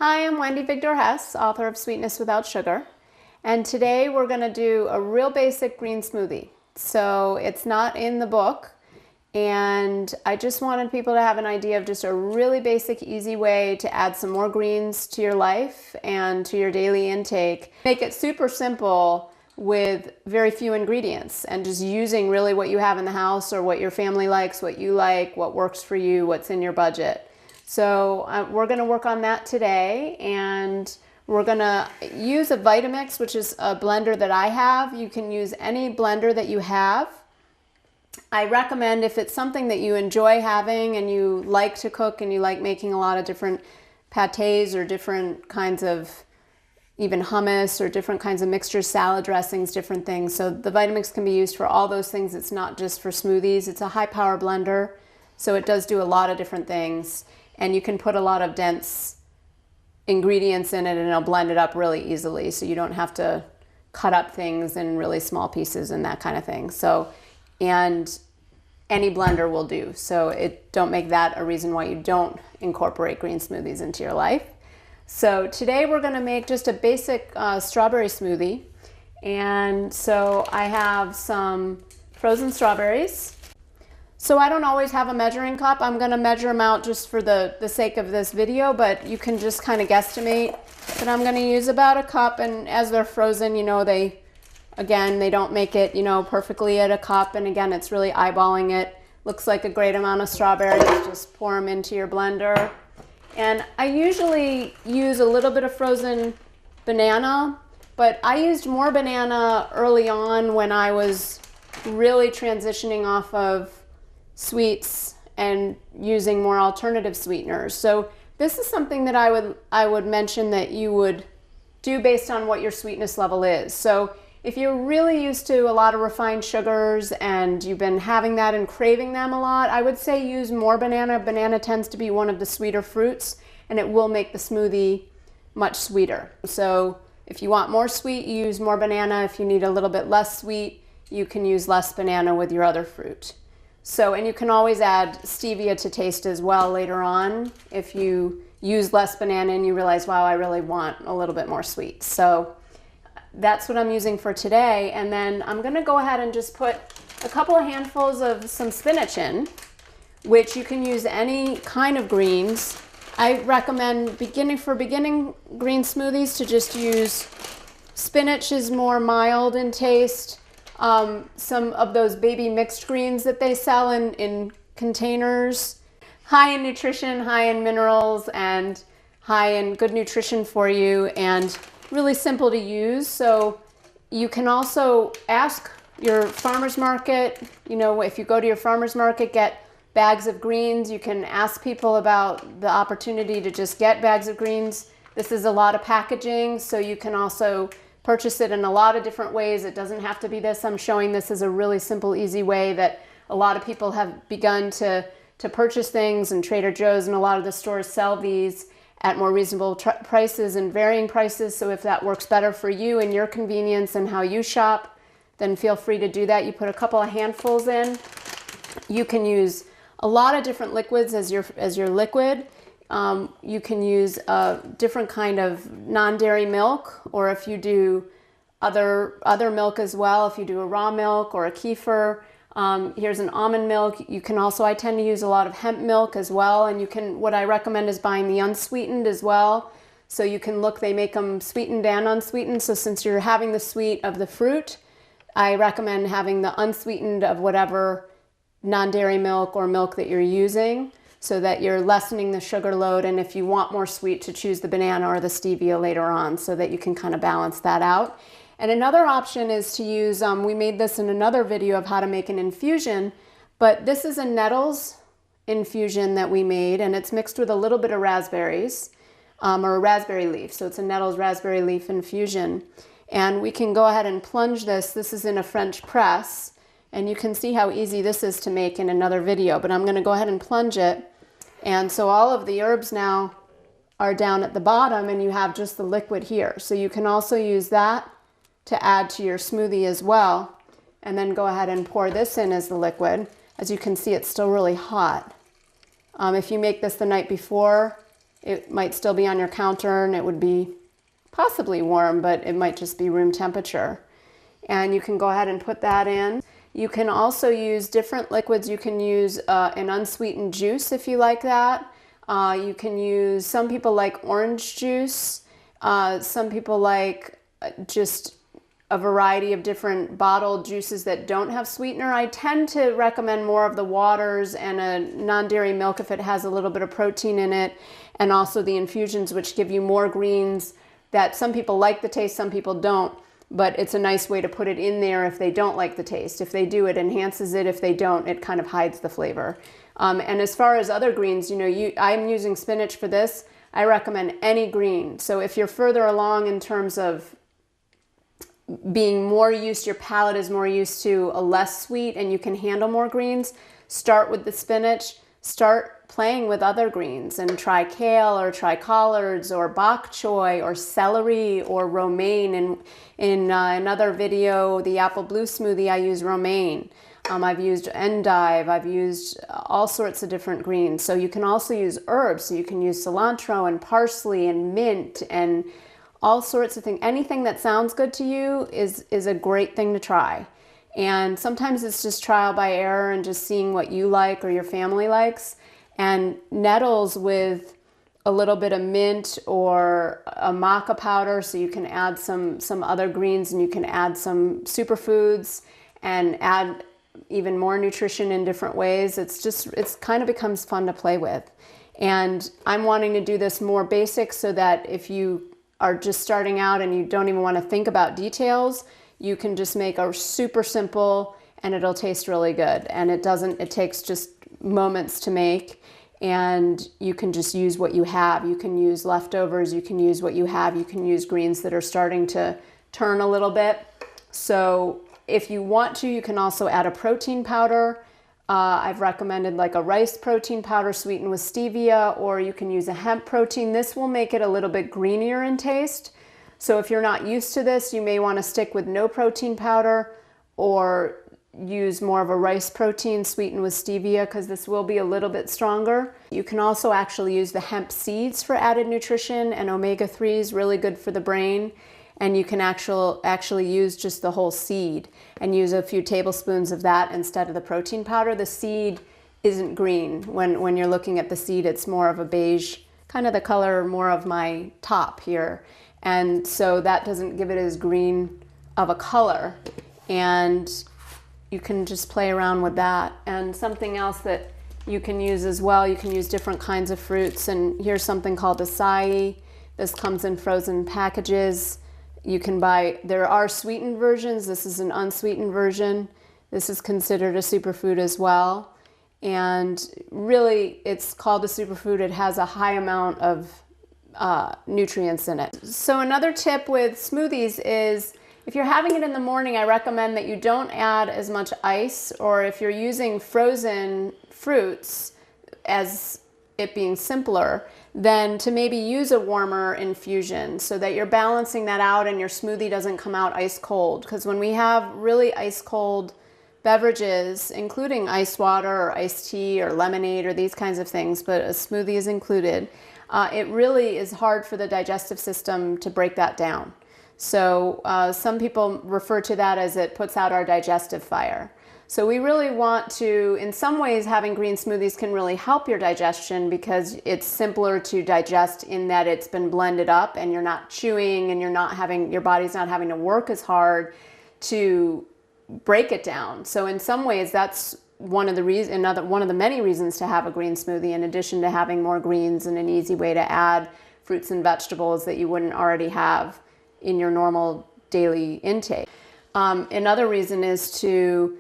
Hi, I'm Wendy Vigdor-Hess, author of Sweetness Without Sugar, and today we're going to do a real basic green smoothie. So it's not in the book, and I just wanted people to have an idea of just a really basic, easy way to add some more greens to your life and to your daily intake. Make it super simple with very few ingredients and just using really what you have in the house or what your family likes, what you like, what works for you, what's in your budget. So we're going to work on that today, and we're going to use a Vitamix, which is a blender that I have. You can use any blender that you have. I recommend, if it's something that you enjoy having and you like to cook and you like making a lot of different pâtés or different kinds of even hummus or different kinds of mixtures, salad dressings, different things. So the Vitamix can be used for all those things. It's not just for smoothies. It's a high power blender, so it does do a lot of different things. And you can put a lot of dense ingredients in it and it'll blend it up really easily, so you don't have to cut up things in really small pieces and that kind of thing. So, and any blender will do. So don't make that a reason why you don't incorporate green smoothies into your life. So today we're going to make just a basic strawberry smoothie. And so I have some frozen strawberries. So I don't always have a measuring cup. I'm going to measure them out just for the sake of this video, but you can just kind of guesstimate. But I'm going to use about a cup, and as they're frozen, you know, they don't make it, you know, perfectly at a cup. And again, it's really eyeballing it. Looks like a great amount of strawberries. Just pour them into your blender. And I usually use a little bit of frozen banana, but I used more banana early on when I was really transitioning off of sweets and using more alternative sweeteners. So this is something that I would mention that you would do based on what your sweetness level is. So if you're really used to a lot of refined sugars and you've been having that and craving them a lot, I would say use more banana. Banana tends to be one of the sweeter fruits, and it will make the smoothie much sweeter. So if you want more sweet, you use more banana. If you need a little bit less sweet, you can use less banana with your other fruit. So, and you can always add stevia to taste as well later on if you use less banana and you realize, wow, I really want a little bit more sweet. So that's what I'm using for today. And then I'm going to go ahead and just put a couple of handfuls of some spinach in, which you can use any kind of greens. I recommend beginning green smoothies to just use spinach. Is more mild in taste. Some of those baby mixed greens that they sell in containers, high in nutrition, high in minerals, and high in good nutrition for you, and really simple to use. So you can also ask your farmer's market, you know, if you go to your farmer's market, get bags of greens. You can ask people about the opportunity to just get bags of greens. This is a lot of packaging, so you can also purchase it in a lot of different ways. It doesn't have to be this. I'm showing this as a really simple, easy way that a lot of people have begun to purchase things, and Trader Joe's and a lot of the stores sell these at more reasonable prices and varying prices. So if that works better for you and your convenience and how you shop, then feel free to do that. You put a couple of handfuls in. You can use a lot of different liquids as your liquid. You can use a different kind of non-dairy milk, or if you do other milk as well, if you do a raw milk or a kefir. Here's an almond milk. You can also, I tend to use a lot of hemp milk as well, and what I recommend is buying the unsweetened as well. So you can look, they make them sweetened and unsweetened. So since you're having the sweet of the fruit, I recommend having the unsweetened of whatever non-dairy milk or milk that you're using, so that you're lessening the sugar load. And if you want more sweet, to choose the banana or the stevia later on, so that you can kind of balance that out. And another option is to use, we made this in another video of how to make an infusion, but this is a nettles infusion that we made, and it's mixed with a little bit of raspberries, or a raspberry leaf. So it's a nettles raspberry leaf infusion. And we can go ahead and plunge this. This is in a French press, and you can see how easy this is to make in another video, but I'm going to go ahead and plunge it. And so all of the herbs now are down at the bottom, and you have just the liquid here. So you can also use that to add to your smoothie as well, and then go ahead and pour this in as the liquid. As you can see, it's still really hot. If you make this the night before, it might still be on your counter and it would be possibly warm, but it might just be room temperature. And you can go ahead and put that in. You can also use different liquids. You can use an unsweetened juice if you like that. You can use, some people like orange juice. Some people like just a variety of different bottled juices that don't have sweetener. I tend to recommend more of the waters and a non-dairy milk if it has a little bit of protein in it, and also the infusions, which give you more greens that some people like the taste, some people don't. But it's a nice way to put it in there if they don't like the taste. If they do, it enhances it. If they don't, it kind of hides the flavor. And as far as other greens, you know, I'm using spinach for this. I recommend any green. So if you're further along in terms of being more used, your palate is more used to a less sweet and you can handle more greens, start with the spinach. Start playing with other greens and try kale or try collards or bok choy or celery or romaine. In another video, the apple blue smoothie, I use romaine. I've used endive. I've used all sorts of different greens. So you can also use herbs. So you can use cilantro and parsley and mint and all sorts of things. Anything that sounds good to you is a great thing to try. And sometimes it's just trial by error and just seeing what you like or your family likes. And nettles with a little bit of mint or a maca powder, so you can add some other greens and you can add some superfoods and add even more nutrition in different ways. It's kind of becomes fun to play with. And I'm wanting to do this more basic so that if you are just starting out and you don't even want to think about details, you can just make a super simple and it'll taste really good. And it takes just moments to make, and you can just use what you have. You can use leftovers, you can use what you have, you can use greens that are starting to turn a little bit. So if you want to, you can also add a protein powder. I've recommended like a rice protein powder sweetened with stevia, or you can use a hemp protein. This will make it a little bit greenier in taste. So if you're not used to this, you may want to stick with no protein powder or use more of a rice protein sweetened with stevia, because this will be a little bit stronger. You can also actually use the hemp seeds for added nutrition and omega-3s, really good for the brain. And you can actually use just the whole seed and use a few tablespoons of that instead of the protein powder. The seed isn't green. When you're looking at the seed, it's more of a beige, kind of the color more of my top here. And so that doesn't give it as green of a color. And you can just play around with that. And something else that you can use as well, you can use different kinds of fruits. And here's something called acai. This comes in frozen packages. You can buy, there are sweetened versions. This is an unsweetened version. This is considered a superfood as well. And really, it's called a superfood. It has a high amount of nutrients in it. So another tip with smoothies is if you're having it in the morning, I recommend that you don't add as much ice, or if you're using frozen fruits as it being simpler, then to maybe use a warmer infusion so that you're balancing that out and your smoothie doesn't come out ice cold. Because when we have really ice cold beverages, including ice water or iced tea or lemonade or these kinds of things, but a smoothie is included, it really is hard for the digestive system to break that down. So some people refer to that as it puts out our digestive fire. So we really want to, in some ways, having green smoothies can really help your digestion because it's simpler to digest in that it's been blended up and you're not chewing and your body's not having to work as hard to break it down. So in some ways, that's one of the many reasons to have a green smoothie, in addition to having more greens and an easy way to add fruits and vegetables that you wouldn't already have in your normal daily intake. Another reason is to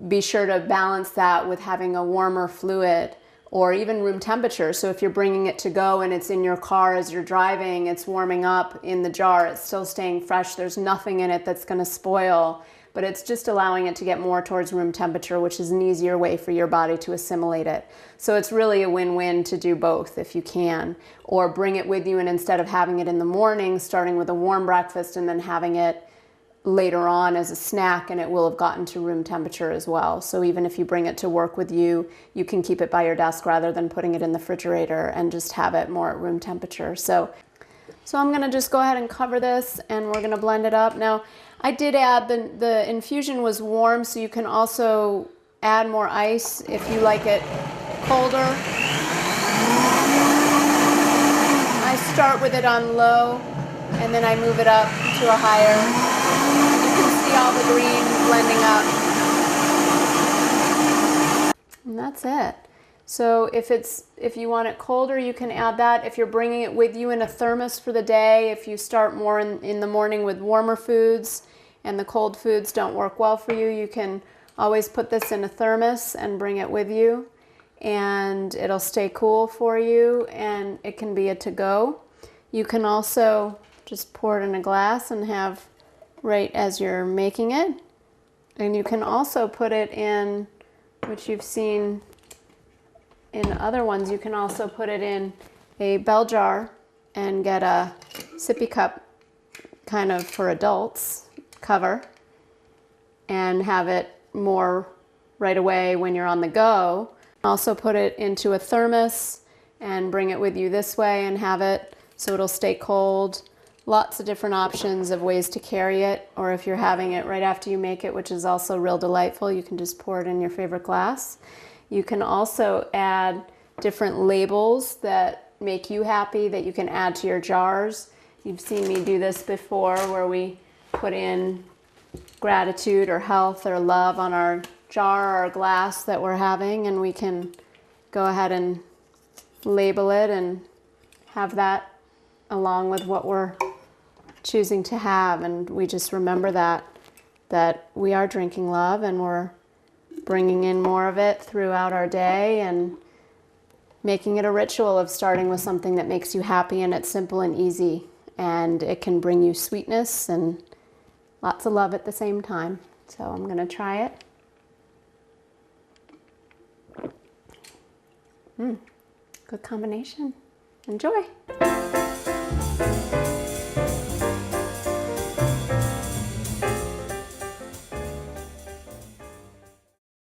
be sure to balance that with having a warmer fluid or even room temperature. So if you're bringing it to go and it's in your car as you're driving, it's warming up in the jar, it's still staying fresh, there's nothing in it that's going to spoil, but it's just allowing it to get more towards room temperature, which is an easier way for your body to assimilate it. So it's really a win-win to do both if you can, or bring it with you, and instead of having it in the morning, starting with a warm breakfast and then having it later on as a snack, and it will have gotten to room temperature as well. So even if you bring it to work with you, you can keep it by your desk rather than putting it in the refrigerator and just have it more at room temperature. So I'm gonna just go ahead and cover this, and we're gonna blend it up. Now, I did add, the infusion was warm, so you can also add more ice if you like it colder. I start with it on low, and then I move it up to a higher. You can see all the green blending up. And that's it. So if you want it colder, you can add that. If you're bringing it with you in a thermos for the day, if you start more in the morning with warmer foods and the cold foods don't work well for you, you can always put this in a thermos and bring it with you, and it'll stay cool for you, and it can be a to-go. You can also just pour it in a glass and have right as you're making it. And you can also put it in, which you've seen in other ones, you can also put it in a bell jar and get a sippy cup kind of for adults cover and have it more right away when you're on the go. Also put it into a thermos and bring it with you this way and have it so it'll stay cold. Lots of different options of ways to carry it, or if you're having it right after you make it, which is also real delightful, you can just pour it in your favorite glass. You can also add different labels that make you happy that you can add to your jars. You've seen me do this before, where we put in gratitude or health or love on our jar or our glass that we're having, and we can go ahead and label it and have that along with what we're choosing to have. And we just remember that we are drinking love, and we're bringing in more of it throughout our day, and making it a ritual of starting with something that makes you happy, and it's simple and easy, and it can bring you sweetness and lots of love at the same time. So I'm gonna try it. Good combination. Enjoy.